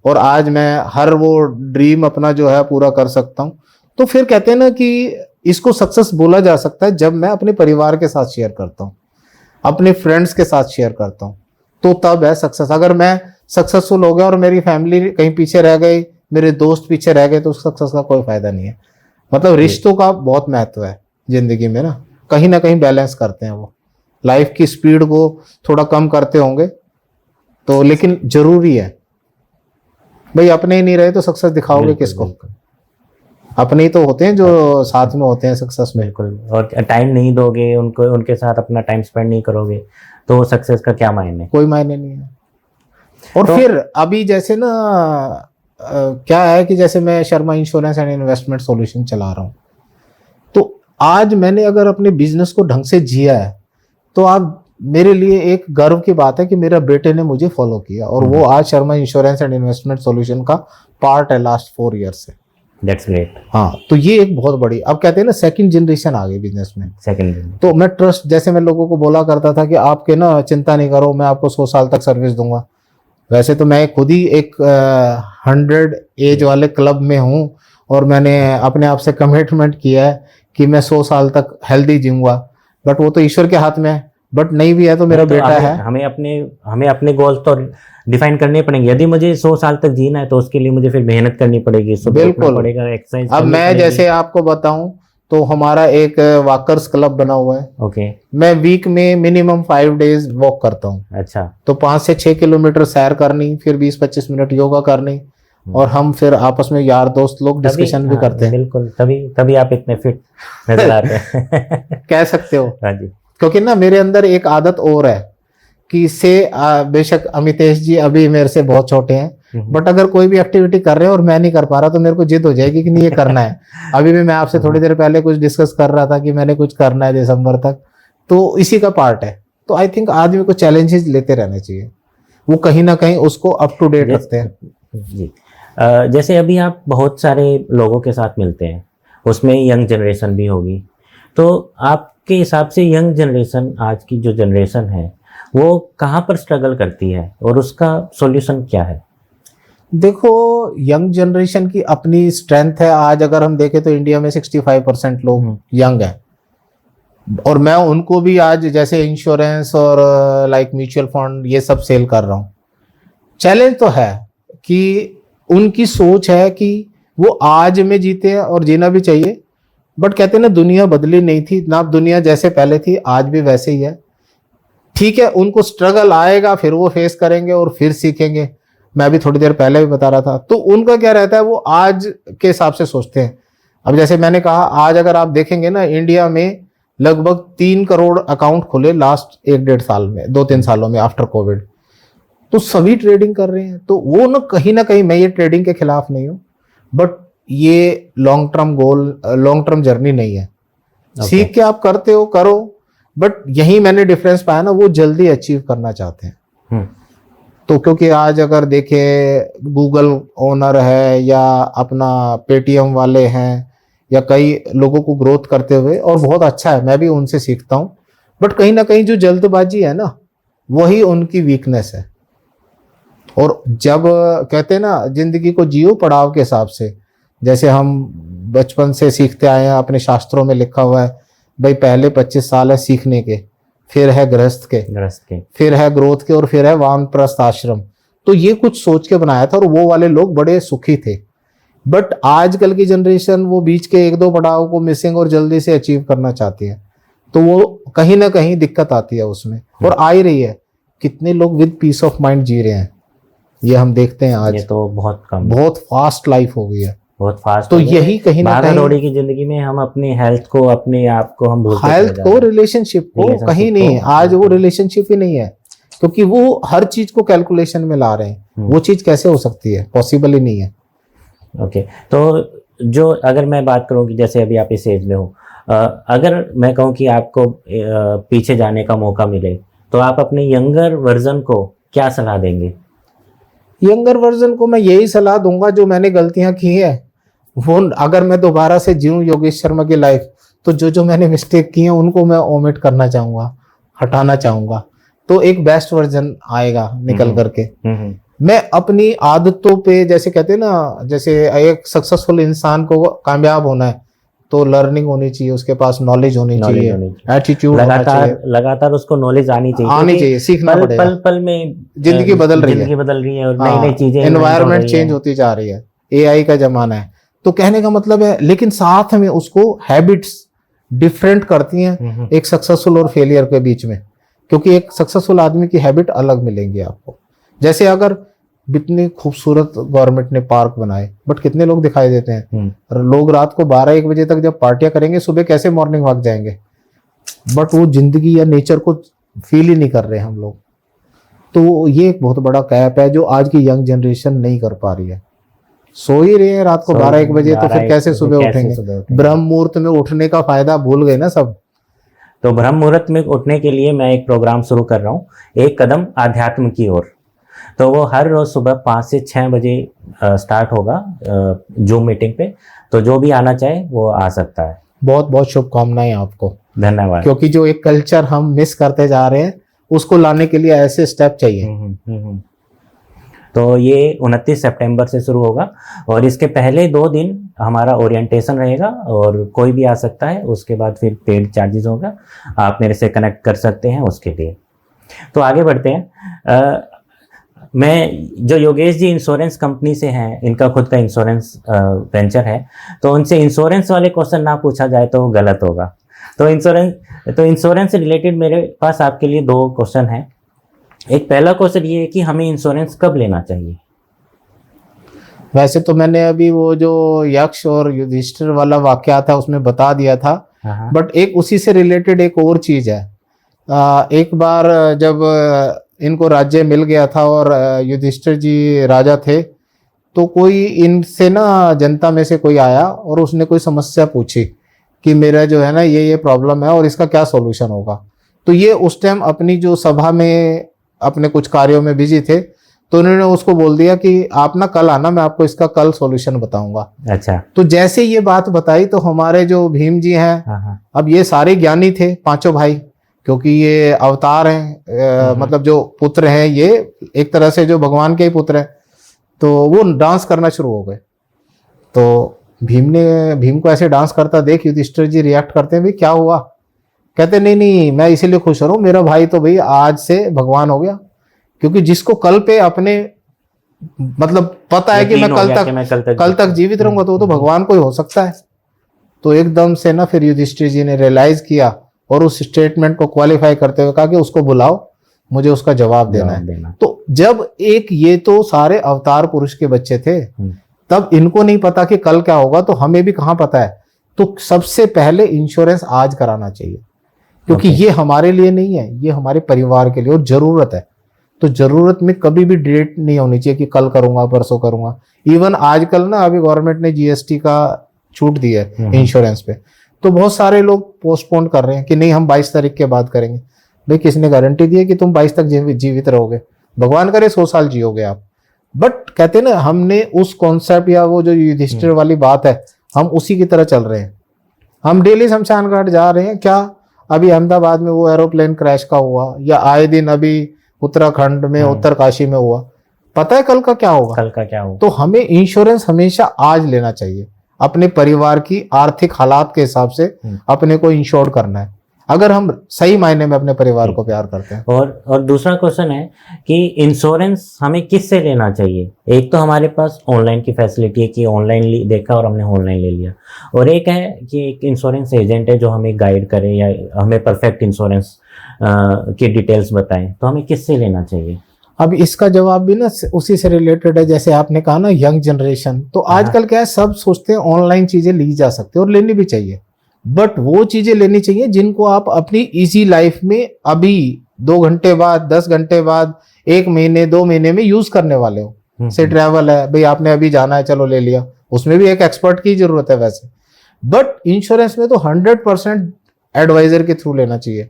और आज मैं हर वो ड्रीम अपना जो है पूरा कर सकता हूँ, तो फिर कहते हैं ना कि इसको सक्सेस बोला जा सकता है जब मैं अपने परिवार के साथ शेयर करता हूँ, अपने फ्रेंड्स के साथ शेयर करता हूँ, तो तब है सक्सेस। अगर मैं सक्सेसफुल हो गया और मेरी फैमिली कहीं पीछे रह गई, मेरे दोस्त पीछे रह गए, तो सक्सेस का कोई फायदा नहीं है। मतलब रिश्तों का बहुत महत्व है जिंदगी में ना कहीं बैलेंस करते हैं वो। लाइफ की स्पीड को थोड़ा कम करते होंगे तो, लेकिन जरूरी है भाई। अपने ही नहीं रहे तो सक्सेस दिखाओगे किसको? अपने ही तो होते हैं जो साथ में होते हैं सक्सेस में। बिल्कुल। और टाइम नहीं दोगे उनको, उनके साथ अपना टाइम स्पेंड नहीं करोगे तो सक्सेस का क्या मायने? कोई मायने नहीं है। और तो फिर अभी जैसे ना क्या है कि जैसे मैं Sharma insurance and investment solution चला रहा हूँ, तो आज मैंने अगर अपने बिजनेस को ढंग से जिया है तो आप मेरे लिए एक गर्व की बात है कि मेरा बेटे ने मुझे फॉलो किया और वो आज Sharma insurance and investment solution का पार्ट है लास्ट 4 ईयर्स से। That's great. हाँ, तो ये एक बहुत बड़ी, अब कहते हैं ना सेकंड जनरेशन आ गई बिजनेस में। सेकंड। तो मैं ट्रस्ट, जैसे मैं लोगों को बोला करता था कि आपके ना चिंता नहीं करो, मैं आपको 100 साल तक सर्विस दूंगा। वैसे तो मैं खुद ही एक 100 एज वाले क्लब में हूँ और मैंने अपने आप से कमिटमेंट किया है कि मैं 100 साल तक हेल्दी जीऊंगा, बट वो तो ईश्वर के हाथ में है। बट नहीं भी है तो मेरा बेटा है। हमें अपने गोल्स तो डिफाइन करने पड़ेंगे। यदि मुझे 100 साल तक जीना है तो उसके लिए मुझे फिर मेहनत करनी पड़ेगी, बिल्कुल पड़ेगा, एक्सरसाइज। अब मैं जैसे आपको बताऊं तो हमारा एक वॉकर्स क्लब बना हुआ है। ओके। मैं वीक में मिनिमम 5 डेज वॉक करता हूँ। अच्छा। तो 5 से 6 किलोमीटर सैर करनी, फिर 20-25 मिनट योगा करनी, और हम फिर आपस में यार दोस्त लोग डिस्कशन भी करते हैं। बिल्कुल, तभी आप इतने फिट नजर आते हैं। कह सकते हो। हाँ जी। क्योंकि ना मेरे अंदर एक आदत और है कि इससे बेशक अमितेश जी अभी मेरे से बहुत छोटे हैं, बट अगर कोई भी एक्टिविटी कर रहे हैं और मैं नहीं कर पा रहा तो मेरे को जिद हो जाएगी कि नहीं ये करना है। अभी भी मैं आपसे थोड़ी देर पहले कुछ डिस्कस कर रहा था कि मैंने कुछ करना है दिसंबर तक, तो इसी का पार्ट है। तो आई थिंक आदमी को चैलेंजेस लेते रहने चाहिए, वो कहीं ना कहीं उसको अप टू डेट रखते हैं। जी। जैसे अभी आप बहुत सारे लोगों के साथ मिलते हैं, उसमें यंग जनरेशन भी होगी, तो आपके हिसाब से यंग जनरेशन, आज की जो जनरेशन है, वो कहाँ पर स्ट्रगल करती है और उसका सॉल्यूशन क्या है? देखो, यंग जनरेशन की अपनी स्ट्रेंथ है। आज अगर हम देखें तो इंडिया में 65% लोग यंग हैं, और मैं उनको भी आज जैसे इंश्योरेंस और लाइक म्यूचुअल फंड ये सब सेल कर रहा हूँ। चैलेंज तो है कि उनकी सोच है कि वो आज में जीते हैं और जीना भी चाहिए, बट कहते हैं ना दुनिया बदली नहीं थी ना, दुनिया जैसे पहले थी आज भी वैसे ही है। ठीक है, उनको स्ट्रगल आएगा, फिर वो फेस करेंगे और फिर सीखेंगे। मैं अभी थोड़ी देर पहले भी बता रहा था, तो उनका क्या रहता है, वो आज के हिसाब से सोचते हैं। अब जैसे मैंने कहा, आज अगर आप देखेंगे ना, इंडिया में लगभग 3 करोड़ अकाउंट खुले लास्ट 1-1.5 साल में, 2-3 सालों में आफ्टर कोविड, तो सभी ट्रेडिंग कर रहे हैं। तो वो ना कहीं मैं ये ट्रेडिंग के खिलाफ नहीं हूँ, बट ये long term goal, long term journey नहीं है। सीख के आप करते हो करो, बट यही मैंने डिफरेंस पाया ना, वो जल्दी अचीव करना चाहते हैं। तो क्योंकि आज अगर देखें, गूगल ओनर है या अपना पेटीएम वाले हैं, या कई लोगों को ग्रोथ करते हुए, और बहुत अच्छा है, मैं भी उनसे सीखता हूँ। बट कहीं ना कहीं जो जल्दबाजी है ना, वही उनकी वीकनेस है। और जब कहते हैं ना जिंदगी को जियो पड़ाव के हिसाब से, जैसे हम बचपन से सीखते आए हैं, अपने शास्त्रों में लिखा हुआ है भाई पहले 25 साल है सीखने के, फिर है गृहस्थ के, फिर है ग्रोथ के, और फिर है वानप्रस्थ आश्रम। तो ये कुछ सोच के बनाया था और वो वाले लोग बड़े सुखी थे। बट आजकल की जनरेशन वो बीच के 1-2 पड़ाव को मिसिंग और जल्दी से अचीव करना चाहती है, तो वो कहीं ना कहीं दिक्कत आती है उसमें, और आ ही रही है। कितने लोग विद पीस ऑफ माइंड जी रहे हैं ये हम देखते हैं आज। ये तो बहुत कम, बहुत फास्ट लाइफ हो गई है, बहुत फास्ट। तो यही कहीं ना कहीं भागा-दौड़ी की जिंदगी में हम अपनी हेल्थ को, अपने आप को हम भूलते हेल्थ को, रिलेशनशिप को कहीं नहीं है आज। वो रिलेशनशिप ही नहीं है, क्योंकि वो हर चीज को कैलकुलेशन में ला रहे हैं। वो चीज कैसे हो सकती है, पॉसिबल ही नहीं है। ओके, तो जो अगर मैं बात करूं कि जैसे अभी आप इस एज में हो, अगर मैं कहूं कि आपको पीछे जाने का मौका मिले, तो आप अपने यंगर वर्जन को क्या सलाह देंगे? यंगर वर्जन को मैं यही सलाह दूंगा, जो मैंने गलतियां की है वो अगर मैं दोबारा से जीऊं योगेश शर्मा की लाइफ, तो जो जो मैंने मिस्टेक की है उनको मैं ओमिट करना चाहूंगा, हटाना चाहूंगा, तो एक बेस्ट वर्जन आएगा निकल करके। मैं अपनी आदतों पे, जैसे कहते हैं ना, जैसे एक सक्सेसफुल इंसान को कामयाब होना है तो लर्निंग होनी चाहिए, उसके पास नॉलेज होनी चाहिए, एटीट्यूड लगातार उसको नॉलेज आनी चाहिए, सीखना पड़ेगा। पल पल में जिंदगी बदल रही है और नई नई चीजें, एनवायरनमेंट चेंज होती जा रही है, एआई का जमाना है। तो कहने का मतलब है, लेकिन साथ में उसको हैबिट्स डिफरेंट करती हैं एक सक्सेसफुल और फेलियर के बीच में, क्योंकि एक सक्सेसफुल आदमी की हैबिट अलग मिलेंगी आपको। जैसे अगर इतनी खूबसूरत गवर्नमेंट ने पार्क बनाए, बट कितने लोग दिखाई देते हैं, लोग रात को 12-1 बजे तक जब पार्टियां करेंगे, सुबह कैसे मॉर्निंग वॉक जाएंगे, बट वो जिंदगी या नेचर को फील ही नहीं कर रहे हम लोग। तो ये एक बहुत बड़ा गैप है जो आज की यंग जनरेशन नहीं कर पा रही है। सो ही रहे हैं रात को 12-1 बजे, तो फिर कैसे सुबह उठेंगे? ब्रह्म मुहूर्त में उठने का फायदा भूल गए ना सब। तो ब्रह्म मुहूर्त में उठने के लिए मैं एक प्रोग्राम शुरू कर रहा हूँ, एक कदम आध्यात्म की ओर। तो वो हर रोज सुबह 5 से 6 बजे स्टार्ट होगा जूम मीटिंग पे, तो जो भी आना चाहे वो आ सकता है। बहुत बहुत शुभकामनाएं आपको, धन्यवाद। क्योंकि जो एक कल्चर हम मिस करते जा रहे हैं उसको लाने के लिए ऐसे स्टेप चाहिए। तो ये 29 सितंबर से शुरू होगा, और इसके पहले 2 दिन हमारा ओरिएंटेशन रहेगा, और कोई भी आ सकता है। उसके बाद फिर पेड चार्जेस होगा, आप मेरे से कनेक्ट कर सकते हैं उसके लिए। तो आगे बढ़ते हैं। मैं जो योगेश जी इंश्योरेंस कंपनी से हैं, इनका खुद का इंश्योरेंस वेंचर है, तो उनसे इंश्योरेंस वाले क्वेश्चन ना पूछा जाए तो गलत होगा। तो इंश्योरेंस से रिलेटेड मेरे पास आपके लिए 2 क्वेश्चन हैं। एक पहला क्वेश्चन ये है कि हमें इंश्योरेंस कब लेना चाहिए? वैसे तो मैंने अभी वो जो यक्ष और युधिष्ठिर वाला वाकया था उसमें बता दिया था, बट एक उसी से रिलेटेड एक और चीज है। एक बार जब इनको राज्य मिल गया था और युधिष्ठिर जी राजा थे, तो कोई इनसे ना जनता में से कोई आया और उसने कोई समस्या पूछी कि मेरा जो है ना ये प्रॉब्लम है और इसका क्या सॉल्यूशन होगा। तो ये उस टाइम अपनी जो सभा में अपने कुछ कार्यों में बिजी थे, तो उन्होंने उसको बोल दिया कि आप ना कल आना, मैं आपको इसका कल सॉल्यूशन बताऊंगा। अच्छा। तो जैसे ये बात बताई तो हमारे जो भीम जी हैं, अब ये सारे ज्ञानी थे, 5 भाई, क्योंकि ये अवतार हैं, मतलब जो पुत्र हैं ये एक तरह से जो भगवान के ही पुत्र हैं, तो वो डांस करना शुरू हो गए। तो भीम को ऐसे डांस करता देख युधिष्ठिर जी रिएक्ट करते हैं, भाई क्या हुआ? कहते नहीं मैं इसीलिए खुश हो रहा हूँ, मेरा भाई तो भाई आज से भगवान हो गया, क्योंकि जिसको कल पे अपने मतलब पता है कि मैं कल तक जीवित रहूंगा, तो वो तो भगवान को ही हो सकता है। तो एकदम से ना फिर युधिष्ठिर जी ने रियलाइज किया और उस स्टेटमेंट को क्वालिफाई करते हुए कहा कि उसको बुलाओ, मुझे उसका जवाब देना है। तो जब एक ये तो सारे अवतार पुरुष के बच्चे थे, तब इनको नहीं पता कि कल क्या होगा, तो हमें भी कहाँ पता है। तो सबसे पहले इंश्योरेंस आज कराना चाहिए, क्योंकि ये हमारे लिए नहीं है, ये हमारे परिवार के लिए और जरूरत है। तो जरूरत में कभी भी डेट नहीं होनी चाहिए कि कल करूंगा, परसों करूंगा। इवन आजकल ना अभी गवर्नमेंट ने जीएसटी का छूट दी है इंश्योरेंस पे, तो बहुत सारे लोग पोस्टपोन कर रहे हैं कि नहीं हम 22 तारीख के बाद करेंगे। भाई किसने गारंटी दी है कि तुम 22 तक जीवित रहोगे? भगवान करे 100 साल जियोगे आप। बट कहते ना, हमने उस कॉन्सेप्ट या वो जो युधिष्ठिर वाली बात है, हम उसी की तरह चल रहे हैं। हम डेली शमशान घाट जा रहे हैं। क्या अभी अहमदाबाद में वो एरोप्लेन क्रैश का हुआ, या आए दिन अभी उत्तराखंड में, उत्तरकाशी में हुआ, पता है कल का क्या होगा? कल का क्या होगा? तो हमें इंश्योरेंस हमेशा आज लेना चाहिए, अपने परिवार की आर्थिक हालात के हिसाब से अपने को इंश्योर करना है, अगर हम सही मायने में अपने परिवार को प्यार करते हैं। और दूसरा क्वेश्चन है कि इंश्योरेंस हमें किस से लेना चाहिए? एक तो हमारे पास ऑनलाइन की फैसिलिटी है कि ऑनलाइन देखा और हमने ऑनलाइन ले लिया, और एक है कि एक इंश्योरेंस एजेंट है जो हमें गाइड करे या हमें परफेक्ट इंश्योरेंस की डिटेल्स बताएं, तो हमें किस से लेना चाहिए? अब इसका जवाब भी ना उसी से रिलेटेड है, जैसे आपने कहा ना यंग जनरेशन, तो आजकल क्या है, सब सोचते हैं ऑनलाइन चीजें ली जा सकती है और लेनी भी चाहिए, बट वो चीजें लेनी चाहिए जिनको आप अपनी इजी लाइफ में अभी 2 घंटे बाद, 10 घंटे बाद, 1 महीने 2 महीने में यूज करने वाले हो। से ट्रैवल है भाई, आपने अभी जाना है, चलो ले लिया, उसमें भी एक एक्सपर्ट की जरूरत है वैसे, बट इंश्योरेंस में तो 100% एडवाइजर के थ्रू लेना चाहिए।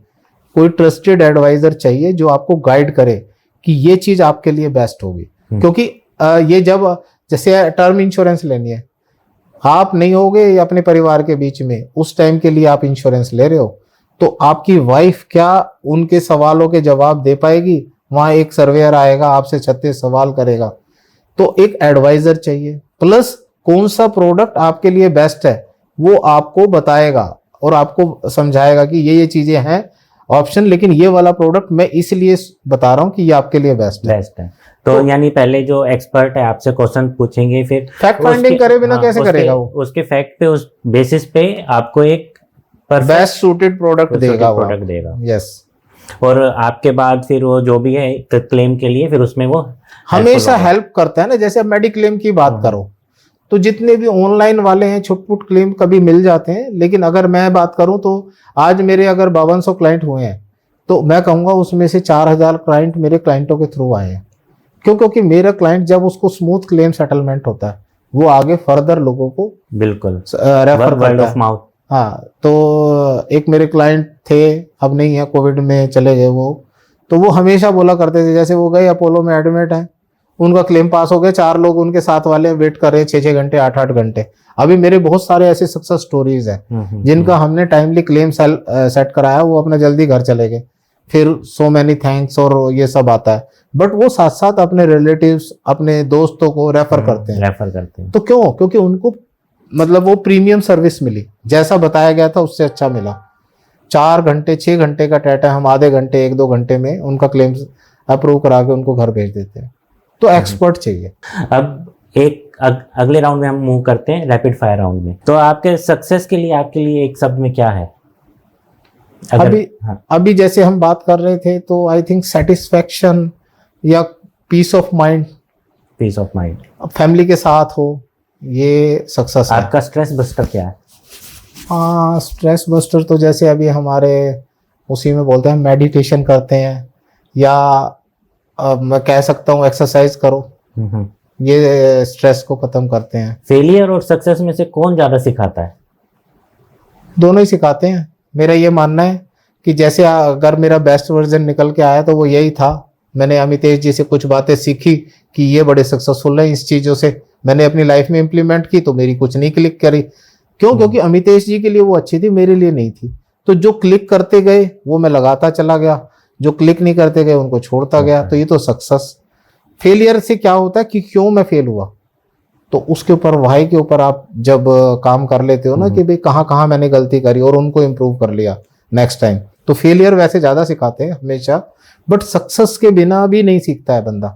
कोई ट्रस्टेड एडवाइजर चाहिए जो आपको गाइड करे कि ये चीज आपके लिए बेस्ट होगी, क्योंकि ये जब जैसे टर्म इंश्योरेंस लेनी है, आप नहीं होगे अपने परिवार के बीच में, उस टाइम के लिए आप इंश्योरेंस ले रहे हो, तो आपकी वाइफ क्या उनके सवालों के जवाब दे पाएगी? वहां एक सर्वेयर आएगा, आपसे 36 सवाल करेगा, तो एक एडवाइजर चाहिए, प्लस कौन सा प्रोडक्ट आपके लिए बेस्ट है वो आपको बताएगा और आपको समझाएगा कि ये चीजें हैं ऑप्शन, लेकिन ये वाला प्रोडक्ट मैं इसलिए बता रहा हूँ कि ये आपके लिए बेस्ट है। तो यानी पहले जो एक्सपर्ट है आपसे क्वेश्चन पूछेंगे, फिर फैक्ट फाइंडिंग करे बिना कैसे करेगा वो? उसके फैक्ट पे, उस बेसिस पे आपको एक बेस्ट सूटेड प्रोडक्ट देगा। यस। और आपके बाद फिर वो जो भी है क्लेम के लिए, फिर उसमें वो हमेशा हेल्प करता है ना। जैसे अब मेडिक्लेम की बात करो तो जितने भी ऑनलाइन वाले हैं छुटपुट क्लेम कभी मिल जाते हैं, लेकिन अगर मैं बात करूं तो आज मेरे अगर 5200 क्लाइंट हुए हैं तो मैं कहूंगा उसमें से 4000 क्लाइंट मेरे क्लाइंटों के थ्रू आए हैं। क्यों? क्योंकि मेरा क्लाइंट जब उसको स्मूथ क्लेम सेटलमेंट होता है वो आगे फर्दर लोगों को बिल्कुल रेफर वर्ड ऑफ माउथ। हाँ, तो एक मेरे क्लाइंट थे, अब नहीं है, कोविड में चले गए वो, तो वो हमेशा बोला करते थे, जैसे वो गए अपोलो में एडमिट है, उनका क्लेम पास हो गया, 4 लोग उनके साथ वाले वेट कर रहे हैं 6-6 घंटे 8-8 घंटे। अभी मेरे बहुत सारे ऐसे सक्सेस स्टोरीज हैं जिनका हमने टाइमली क्लेम सेट कराया, वो अपना जल्दी घर चले गए, फिर सो मैनी थैंक्स और ये सब आता है, बट वो साथ साथ अपने रिलेटिव्स, अपने दोस्तों को रेफर करते हैं। तो क्यों? क्योंकि उनको मतलब वो प्रीमियम सर्विस मिली, जैसा बताया गया था उससे अच्छा मिला। 4 घंटे 6 घंटे का डाटा हम आधे घंटे 1-2 घंटे में उनका क्लेम अप्रूव करा के उनको घर भेज देते हैं। तो एक्सपर्ट चाहिए। अब एक अगले राउंड में हम मूव करते हैं, रैपिड फायर राउंड में। तो आपके सक्सेस के लिए आपके लिए एक शब्द में क्या है? अभी जैसे हम बात कर रहे थे तो आई थिंक सेटिस्फैक्शन या पीस ऑफ माइंड फैमिली के साथ हो, ये सक्सेस है। आपका स्ट्रेस बस्टर क्या है? स्ट्रेस बस्टर तो जैसे अभी हमारे उसी में बोलते हैं, मेडिटेशन करते हैं, या मैं कह सकता हूँ एक्सरसाइज करो, ये स्ट्रेस को खत्म करते हैं। फेलियर और सक्सेस में से कौन ज्यादा सिखाता है? दोनों ही सिखाते हैं। मेरा ये मानना है कि जैसे अगर मेरा बेस्ट वर्जन निकल के आया तो वो यही था, मैंने अमितेश जी से कुछ बातें सीखी कि ये बड़े सक्सेसफुल हैं, इस चीजों से मैंने अपनी लाइफ में इंप्लीमेंट की तो मेरी कुछ नहीं क्लिक करी। क्यों? क्योंकि अमितेश जी के लिए वो अच्छी थी, मेरे लिए नहीं थी। तो जो क्लिक करते गए वो मैं लगाता चला गया, जो क्लिक नहीं करते गए उनको छोड़ता गया। तो ये तो सक्सेस। फेलियर से क्या होता है कि क्यों मैं फेल हुआ, तो उसके ऊपर वाई के ऊपर आप जब काम कर लेते हो ना कि भाई कहाँ कहाँ मैंने गलती करी और उनको इम्प्रूव कर लिया नेक्स्ट टाइम, तो फेलियर वैसे ज्यादा सिखाते हैं हमेशा। बट सक्सेस के बिना भी नहीं सीखता है बंदा,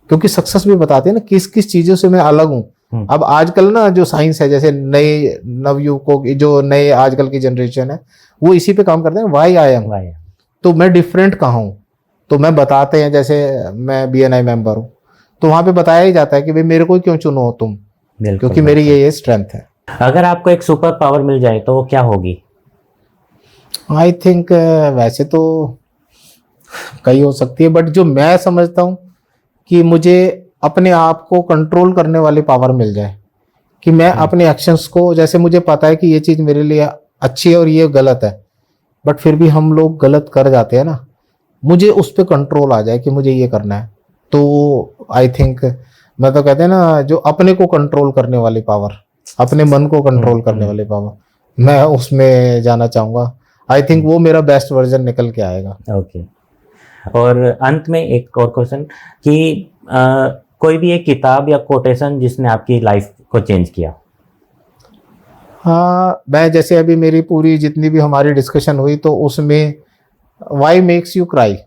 क्योंकि सक्सेस भी बताते हैं ना किस किस चीजों से मैं अलग हूँ। अब आजकल ना जो साइंस है, जैसे नए नवयुवकों की जो नए आजकल की जनरेशन है वो इसी पे काम करते हैं, वाई आई एम, तो मैं डिफरेंट कहाँ हूँ, तो मैं बताते हैं। जैसे मैं BNI मेंबर हूँ तो वहां पे बताया ही जाता है कि भाई मेरे को क्यों चुनो हो तुम, क्योंकि मेरी ये स्ट्रेंथ है। अगर आपको एक सुपर पावर मिल जाए तो वो क्या होगी? आई थिंक वैसे तो कई हो सकती है, बट जो मैं समझता हूँ कि मुझे अपने आप को कंट्रोल करने वाली पावर मिल जाए, कि मैं अपने एक्शंस को, जैसे मुझे पता है कि ये चीज मेरे लिए अच्छी है और ये गलत है, बट फिर भी हम लोग गलत कर जाते हैं ना, मुझे उस पर कंट्रोल आ जाए कि मुझे ये करना है। तो आई थिंक मैं तो कहते हैं ना, जो अपने को कंट्रोल करने वाली पावर, अपने मन को कंट्रोल करने वाली पावर, मैं उसमें जाना चाहूंगा। आई थिंक वो मेरा बेस्ट वर्जन निकल के आएगा। ओके। और अंत में एक और क्वेश्चन कि कोई भी एक किताब या कोटेशन जिसने आपकी लाइफ को चेंज किया। हाँ, मैं जैसे अभी मेरी पूरी जितनी भी हमारी डिस्कशन हुई तो उसमें वाई मेक्स यू क्राई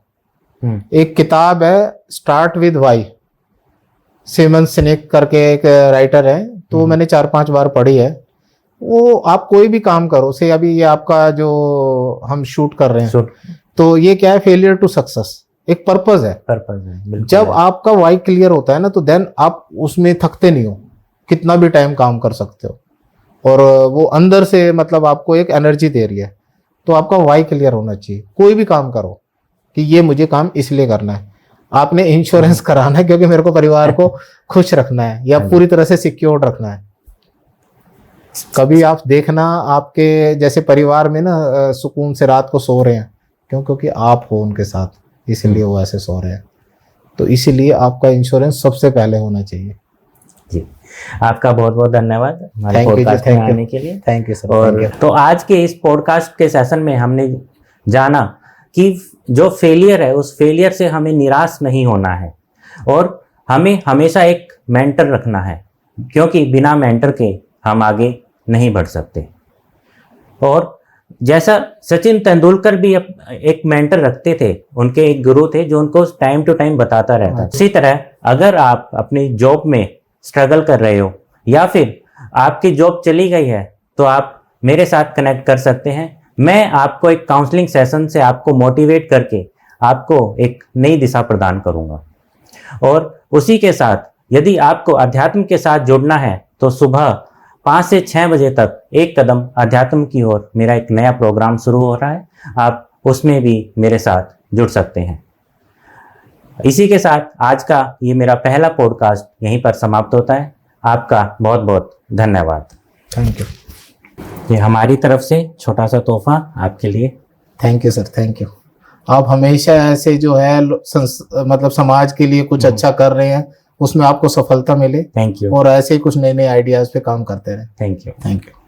एक किताब है, स्टार्ट विद वाई, सिमन सिनेक करके एक राइटर है, तो मैंने 4-5 बार पढ़ी है। वो आप कोई भी काम करो, से अभी ये आपका जो हम शूट कर रहे हैं तो ये क्या है, फेलियर टू सक्सेस, एक पर्पस है। जब आपका वाई क्लियर होता है ना तो देन आप उसमें थकते नहीं हो, कितना भी टाइम काम कर सकते हो, और वो अंदर से मतलब आपको एक एनर्जी दे रही है। तो आपका वाई क्लियर होना चाहिए, कोई भी काम करो कि ये मुझे काम इसलिए करना है। आपने इंश्योरेंस कराना है क्योंकि मेरे को परिवार को खुश रखना है या पूरी तरह से सिक्योर्ड रखना है। कभी आप देखना आपके जैसे परिवार में ना सुकून से रात को सो रहे हैं, क्योंकि आप हो उनके साथ, इसलिए वो ऐसे सो रहे हैं। तो इसीलिए आपका इंश्योरेंस सबसे पहले होना चाहिए। जी, आपका बहुत बहुत धन्यवाद हमारे पॉडकास्ट में आने के लिए। Thank you sir. और तो आज के इस पॉडकास्ट के सेशन में हमने जाना कि जो फेलियर है उस फेलियर से हमें निराश नहीं होना है और हमें हमेशा एक मेंटर रखना है, क्योंकि बिना मेंटर के हम आगे नहीं बढ़ सकते। और जैसा सचिन तेंदुलकर भी एक मेंटर रखते थे, उनके एक गुरु थे जो उनको टाइम टू टाइम बताता रहता। इसी तरह अगर आप अपनी जॉब में स्ट्रगल कर रहे हो या फिर आपकी जॉब चली गई है तो आप मेरे साथ कनेक्ट कर सकते हैं। मैं आपको एक काउंसलिंग सेशन से आपको मोटिवेट करके आपको एक नई दिशा प्रदान करूंगा। और उसी के साथ यदि आपको अध्यात्म के साथ जुड़ना है तो सुबह 5 से 6 बजे तक एक कदम अध्यात्म की ओर मेरा एक नया प्रोग्राम शुरू हो रहा है, आप उसमें भी मेरे साथ जुड़ सकते हैं। इसी के साथ आज का ये मेरा पहला पॉडकास्ट यहीं पर समाप्त होता है। आपका बहुत बहुत धन्यवाद। Thank you. ये हमारी तरफ से छोटा सा तोहफा आपके लिए। Thank you sir, thank you. आप हमेशा ऐसे जो है मतलब समाज के लिए कुछ अच्छा कर रहे हैं, उसमें आपको सफलता मिले। Thank you. और ऐसे ही कुछ नए नए आइडियाज पे काम करते रहे। Thank you. Thank you.